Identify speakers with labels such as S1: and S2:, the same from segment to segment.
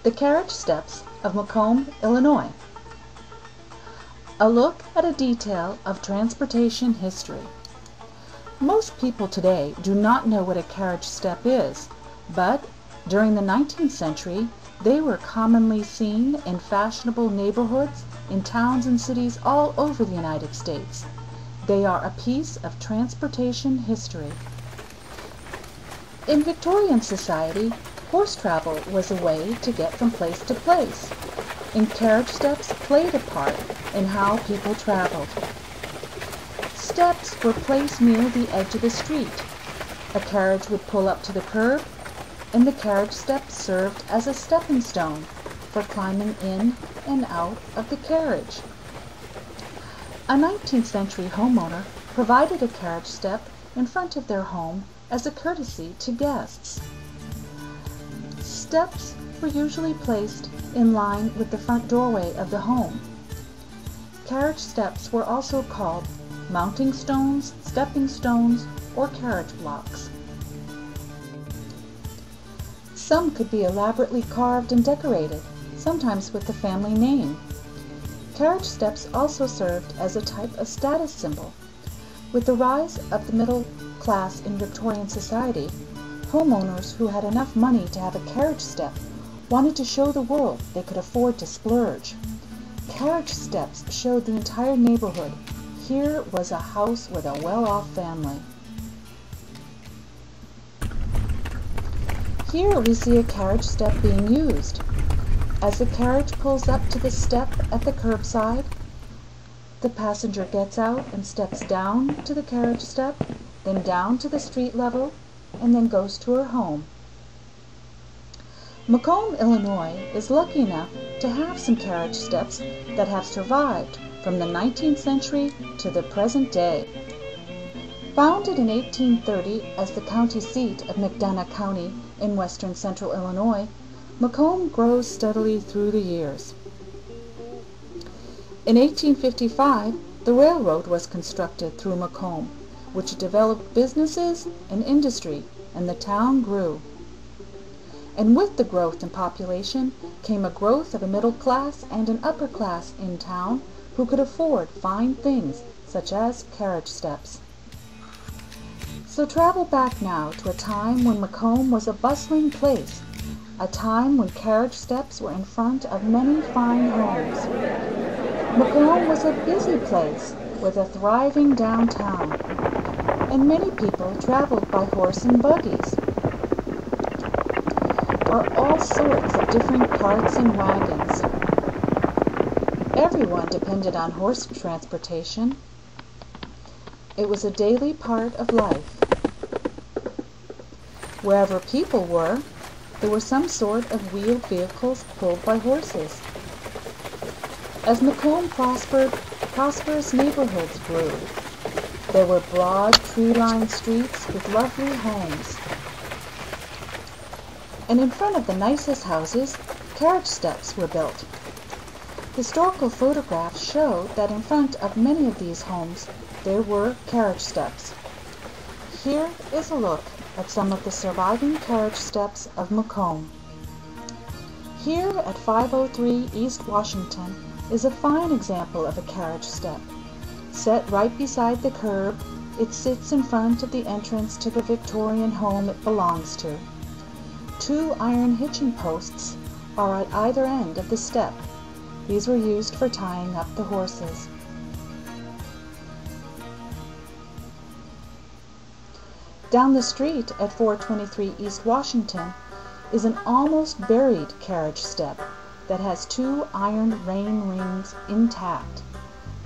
S1: The Carriage Steps of Macomb, Illinois. A look at a detail of transportation history. Most people today do not know what a carriage step is, but during the 19th century they were commonly seen in fashionable neighborhoods in towns and cities all over the United States. They are a piece of transportation history. In Victorian society, horse travel was a way to get from place to place, and carriage steps played a part in how people traveled. Steps were placed near the edge of the street. A carriage would pull up to the curb, and the carriage step served as a stepping stone for climbing in and out of the carriage. A 19th century homeowner provided a carriage step in front of their home as a courtesy to guests. Steps were usually placed in line with the front doorway of the home. Carriage steps were also called mounting stones, stepping stones, or carriage blocks. Some could be elaborately carved and decorated, sometimes with the family name. Carriage steps also served as a type of status symbol. With the rise of the middle class in Victorian society, homeowners who had enough money to have a carriage step wanted to show the world they could afford to splurge. Carriage steps showed the entire neighborhood here was a house with a well-off family. Here we see a carriage step being used. As the carriage pulls up to the step at the curbside, the passenger gets out and steps down to the carriage step, then down to the street level, and then goes to her home. Macomb, Illinois is lucky enough to have some carriage steps that have survived from the 19th century to the present day. Founded in 1830 as the county seat of McDonough County in western central Illinois, Macomb grows steadily through the years. In 1855, the railroad was constructed through Macomb, which developed businesses and industry, and the town grew. And with the growth in population came a growth of a middle class and an upper class in town who could afford fine things such as carriage steps. So travel back now to a time when Macomb was a bustling place, a time when carriage steps were in front of many fine homes. Macomb was a busy place with a thriving downtown, and many people traveled by horse and buggies, or all sorts of different carts and wagons. Everyone depended on horse transportation. It was a daily part of life. Wherever people were, there were some sort of wheeled vehicles pulled by horses. As Macomb prospered, prosperous neighborhoods grew. There were broad, tree-lined streets with lovely homes. And in front of the nicest houses, carriage steps were built. Historical photographs show that in front of many of these homes there were carriage steps. Here is a look at some of the surviving carriage steps of Macomb. Here at 503 East Washington is a fine example of a carriage step. Set right beside the curb, it sits in front of the entrance to the Victorian home it belongs to. Two iron hitching posts are at either end of the step. These were used for tying up the horses. Down the street at 423 East Washington is an almost buried carriage step that has two iron rein rings intact.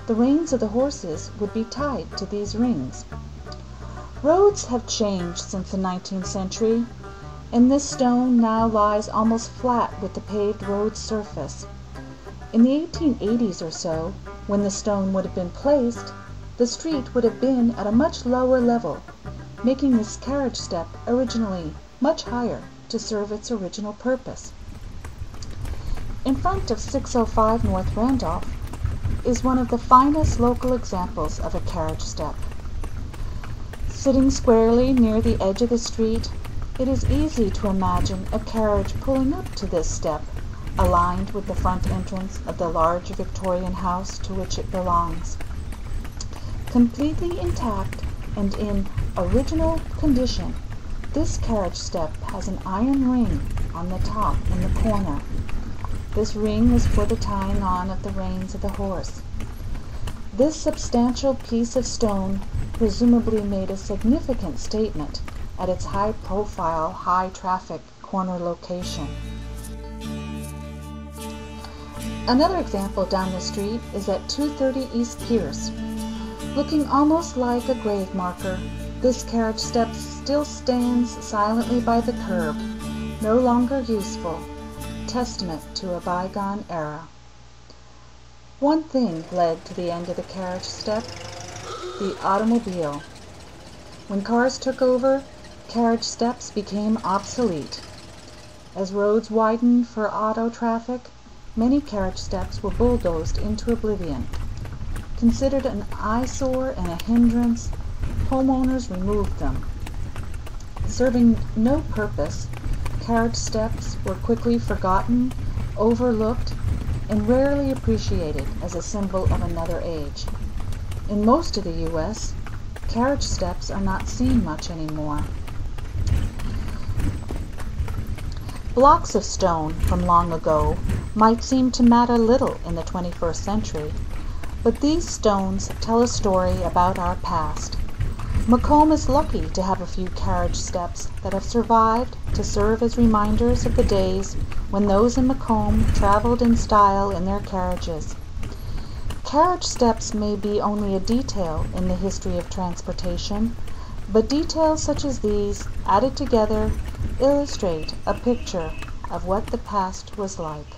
S1: The reins of the horses would be tied to these rings. Roads have changed since the 19th century, and this stone now lies almost flat with the paved road surface. In the 1880s or so, when the stone would have been placed, the street would have been at a much lower level, making this carriage step originally much higher to serve its original purpose. In front of 605 North Randolph is one of the finest local examples of a carriage step. Sitting squarely near the edge of the street, it is easy to imagine a carriage pulling up to this step aligned with the front entrance of the large Victorian house to which it belongs. Completely intact and in original condition, this carriage step has an iron ring on the top in the corner. This ring was for the tying on of the reins of the horse. This substantial piece of stone presumably made a significant statement at its high-profile, high-traffic corner location. Another example down the street is at 230 East Pierce. Looking almost like a grave marker, this carriage step still stands silently by the curb, no longer useful, testament to a bygone era. One thing led to the end of the carriage step: the automobile. When cars took over, carriage steps became obsolete. As roads widened for auto traffic, many carriage steps were bulldozed into oblivion. Considered an eyesore and a hindrance, homeowners removed them. Serving no purpose, carriage steps were quickly forgotten, overlooked, and rarely appreciated as a symbol of another age. In most of the U.S., carriage steps are not seen much anymore. Blocks of stone from long ago might seem to matter little in the 21st century, but these stones tell a story about our past. Macomb is lucky to have a few carriage steps that have survived to serve as reminders of the days when those in Macomb traveled in style in their carriages. Carriage steps may be only a detail in the history of transportation, but details such as these, added together, illustrate a picture of what the past was like.